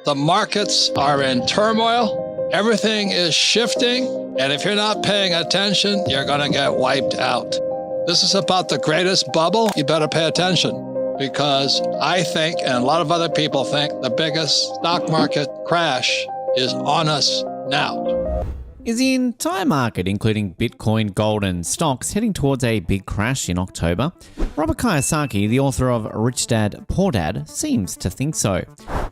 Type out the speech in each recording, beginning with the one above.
The markets are in turmoil. Everything is shifting. And if you're not paying attention, you're going to get wiped out. This is about the greatest bubble. You better pay attention, because I think, and a lot of other people think, the biggest stock market crash is on us now. Is the entire market, including Bitcoin, gold and stocks, heading towards a big crash in October? Robert Kiyosaki, the author of Rich Dad, Poor Dad, seems to think so.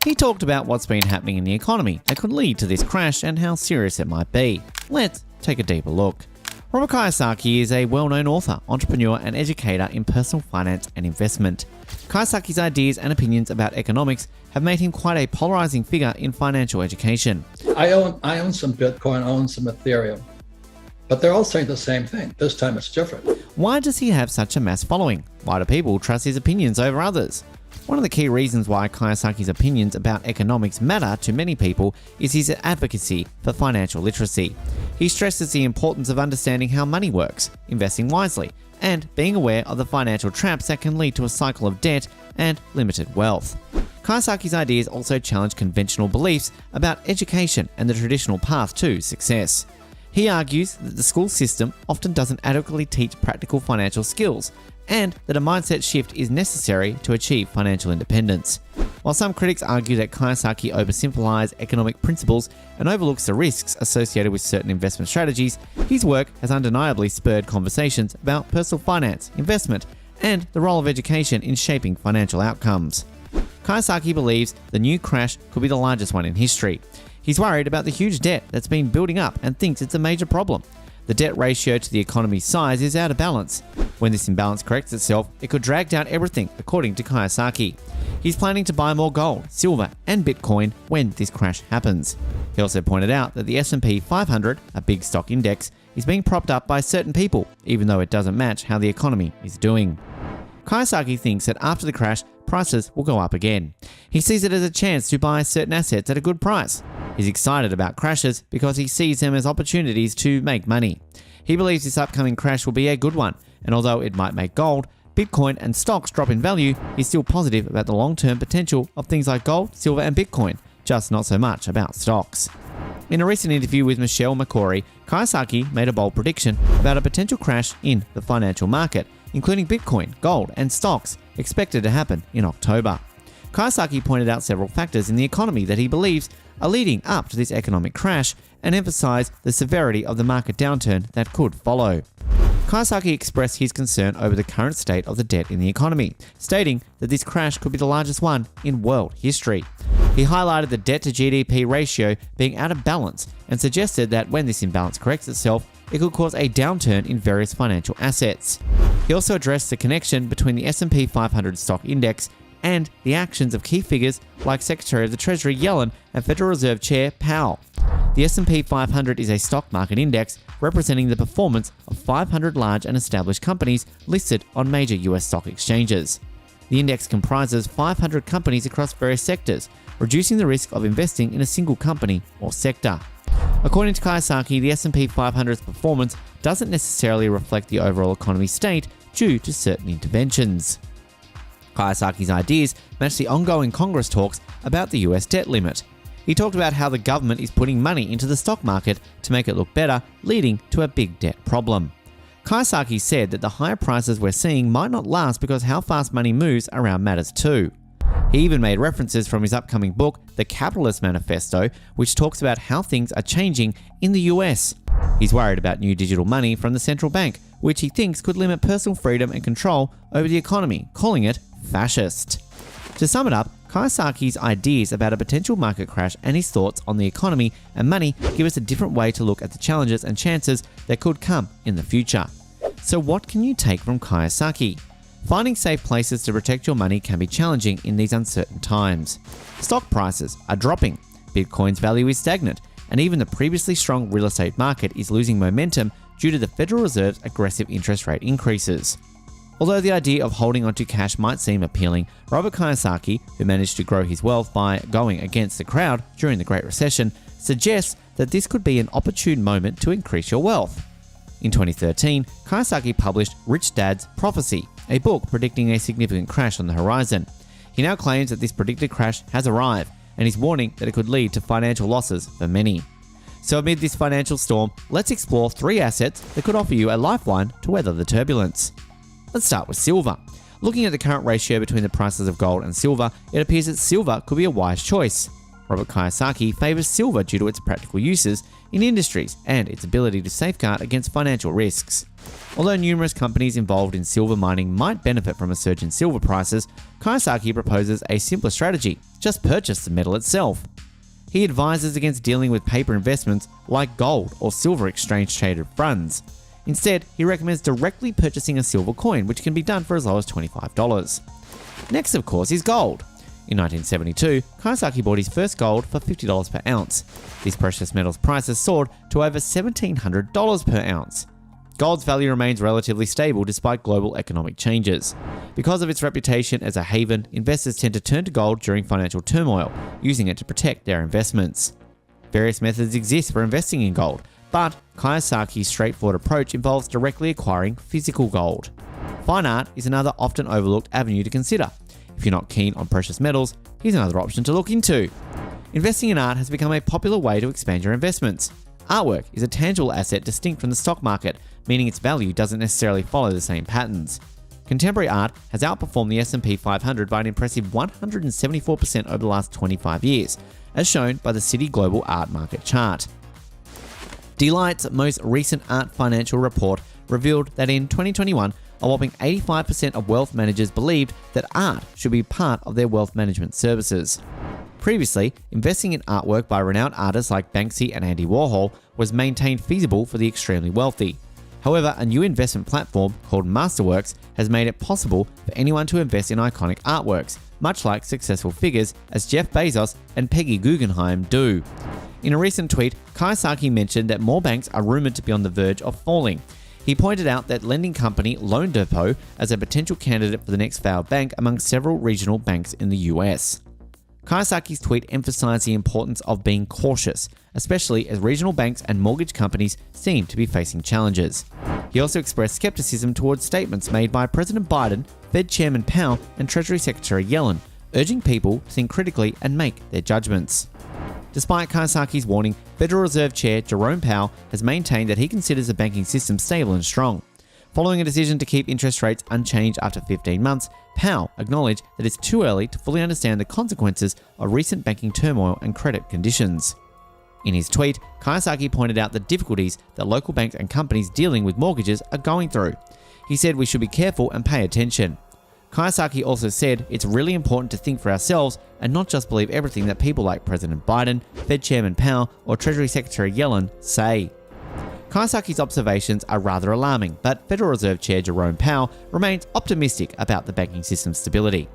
He talked about what's been happening in the economy that could lead to this crash and how serious it might be. Let's take a deeper look. Robert Kiyosaki is a well-known author, entrepreneur and educator in personal finance and investment. Kiyosaki's ideas and opinions about economics have made him quite a polarizing figure in financial education. I own some Bitcoin, I own some Ethereum, but they're all saying the same thing. This time it's different. Why does he have such a mass following? Why do people trust his opinions over others? One of the key reasons why Kiyosaki's opinions about economics matter to many people is his advocacy for financial literacy. He stresses the importance of understanding how money works, investing wisely, and being aware of the financial traps that can lead to a cycle of debt and limited wealth. Kiyosaki's ideas also challenge conventional beliefs about education and the traditional path to success. He argues that the school system often doesn't adequately teach practical financial skills, and that a mindset shift is necessary to achieve financial independence. While some critics argue that Kiyosaki oversimplifies economic principles and overlooks the risks associated with certain investment strategies, his work has undeniably spurred conversations about personal finance, investment, and the role of education in shaping financial outcomes. Kiyosaki believes the new crash could be the largest one in history. He's worried about the huge debt that's been building up and thinks it's a major problem. The debt ratio to the economy's size is out of balance. When this imbalance corrects itself, it could drag down everything, according to Kiyosaki. He's planning to buy more gold, silver, and Bitcoin when this crash happens. He also pointed out that the S&P 500, a big stock index, is being propped up by certain people, even though it doesn't match how the economy is doing. Kiyosaki thinks that after the crash, prices will go up again. He sees it as a chance to buy certain assets at a good price. He's excited about crashes because he sees them as opportunities to make money. He believes this upcoming crash will be a good one, and although it might make gold, Bitcoin and stocks drop in value, he's still positive about the long-term potential of things like gold, silver and Bitcoin, just not so much about stocks. In a recent interview with Michelle McCory, Kiyosaki made a bold prediction about a potential crash in the financial market, including Bitcoin, gold and stocks, expected to happen in October. Kiyosaki pointed out several factors in the economy that he believes are leading up to this economic crash and emphasized the severity of the market downturn that could follow. Kiyosaki expressed his concern over the current state of the debt in the economy, stating that this crash could be the largest one in world history. He highlighted the debt to GDP ratio being out of balance and suggested that when this imbalance corrects itself, it could cause a downturn in various financial assets. He also addressed the connection between the S&P 500 stock index and the actions of key figures like Secretary of the Treasury Yellen and Federal Reserve Chair Powell. The S&P 500 is a stock market index representing the performance of 500 large and established companies listed on major US stock exchanges. The index comprises 500 companies across various sectors, reducing the risk of investing in a single company or sector. According to Kiyosaki, the S&P 500's performance doesn't necessarily reflect the overall economy state due to certain interventions. Kiyosaki's ideas match the ongoing Congress talks about the US debt limit. He talked about how the government is putting money into the stock market to make it look better, leading to a big debt problem. Kiyosaki said that the higher prices we're seeing might not last because how fast money moves around matters too. He even made references from his upcoming book, The Capitalist Manifesto, which talks about how things are changing in the US. He's worried about new digital money from the central bank, which he thinks could limit personal freedom and control over the economy, calling it fascist. To sum it up, Kiyosaki's ideas about a potential market crash and his thoughts on the economy and money give us a different way to look at the challenges and chances that could come in the future. So what can you take from Kiyosaki? Finding safe places to protect your money can be challenging in these uncertain times. Stock prices are dropping, Bitcoin's value is stagnant, and even the previously strong real estate market is losing momentum due to the Federal Reserve's aggressive interest rate increases. Although the idea of holding onto cash might seem appealing, Robert Kiyosaki, who managed to grow his wealth by going against the crowd during the Great Recession, suggests that this could be an opportune moment to increase your wealth. In 2013, Kiyosaki published Rich Dad's Prophecy, a book predicting a significant crash on the horizon. He now claims that this predicted crash has arrived, and he's warning that it could lead to financial losses for many. So amid this financial storm, let's explore 3 assets that could offer you a lifeline to weather the turbulence. Let's start with silver. Looking at the current ratio between the prices of gold and silver, it appears that silver could be a wise choice. Robert Kiyosaki favors silver due to its practical uses in industries and its ability to safeguard against financial risks. Although numerous companies involved in silver mining might benefit from a surge in silver prices, Kiyosaki proposes a simpler strategy: just purchase the metal itself. He advises against dealing with paper investments like gold or silver exchange-traded funds. Instead, he recommends directly purchasing a silver coin, which can be done for as low as $25. Next, of course, is gold. In 1972, Kiyosaki bought his first gold for $50 per ounce. These precious metals prices soared to over $1,700 per ounce. Gold's value remains relatively stable despite global economic changes. Because of its reputation as a haven, investors tend to turn to gold during financial turmoil, using it to protect their investments. Various methods exist for investing in gold, but Kiyosaki's straightforward approach involves directly acquiring physical gold. Fine art is another often overlooked avenue to consider. If you're not keen on precious metals, here's another option to look into. Investing in art has become a popular way to expand your investments. Artwork is a tangible asset distinct from the stock market, meaning its value doesn't necessarily follow the same patterns. Contemporary art has outperformed the S&P 500 by an impressive 174% over the last 25 years, as shown by the Citi Global Art Market Chart. Delight's most recent art financial report revealed that in 2021, a whopping 85% of wealth managers believed that art should be part of their wealth management services. Previously, investing in artwork by renowned artists like Banksy and Andy Warhol was maintained feasible for the extremely wealthy. However, a new investment platform called Masterworks has made it possible for anyone to invest in iconic artworks, much like successful figures as Jeff Bezos and Peggy Guggenheim do. In a recent tweet, Kiyosaki mentioned that more banks are rumored to be on the verge of falling. He pointed out that lending company Loan Depot as a potential candidate for the next failed bank among several regional banks in the US. Kiyosaki's tweet emphasized the importance of being cautious, especially as regional banks and mortgage companies seem to be facing challenges. He also expressed skepticism towards statements made by President Biden, Fed Chairman Powell, and Treasury Secretary Yellen, urging people to think critically and make their judgments. Despite Kiyosaki's warning, Federal Reserve Chair Jerome Powell has maintained that he considers the banking system stable and strong. Following a decision to keep interest rates unchanged after 15 months, Powell acknowledged that it's too early to fully understand the consequences of recent banking turmoil and credit conditions. In his tweet, Kiyosaki pointed out the difficulties that local banks and companies dealing with mortgages are going through. He said we should be careful and pay attention. Kiyosaki also said it's really important to think for ourselves and not just believe everything that people like President Biden, Fed Chairman Powell, or Treasury Secretary Yellen say. Kiyosaki's observations are rather alarming, but Federal Reserve Chair Jerome Powell remains optimistic about the banking system's stability.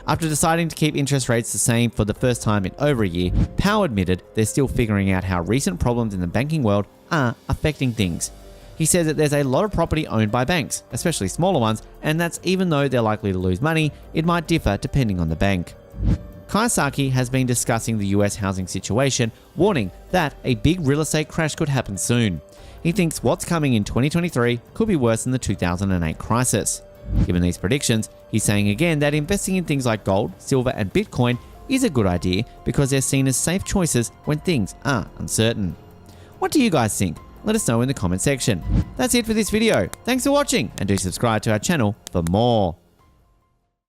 After deciding to keep interest rates the same for the first time in over a year, Powell admitted they're still figuring out how recent problems in the banking world are affecting things. He said that there's a lot of property owned by banks, especially smaller ones, and that's even though they're likely to lose money, it might differ depending on the bank. Kiyosaki has been discussing the US housing situation, warning that a big real estate crash could happen soon. He thinks what's coming in 2023 could be worse than the 2008 crisis. Given these predictions, he's saying again that investing in things like gold, silver, and Bitcoin is a good idea because they're seen as safe choices when things are uncertain. What do you guys think? Let us know in the comment section. That's it for this video. Thanks for watching, and do subscribe to our channel for more.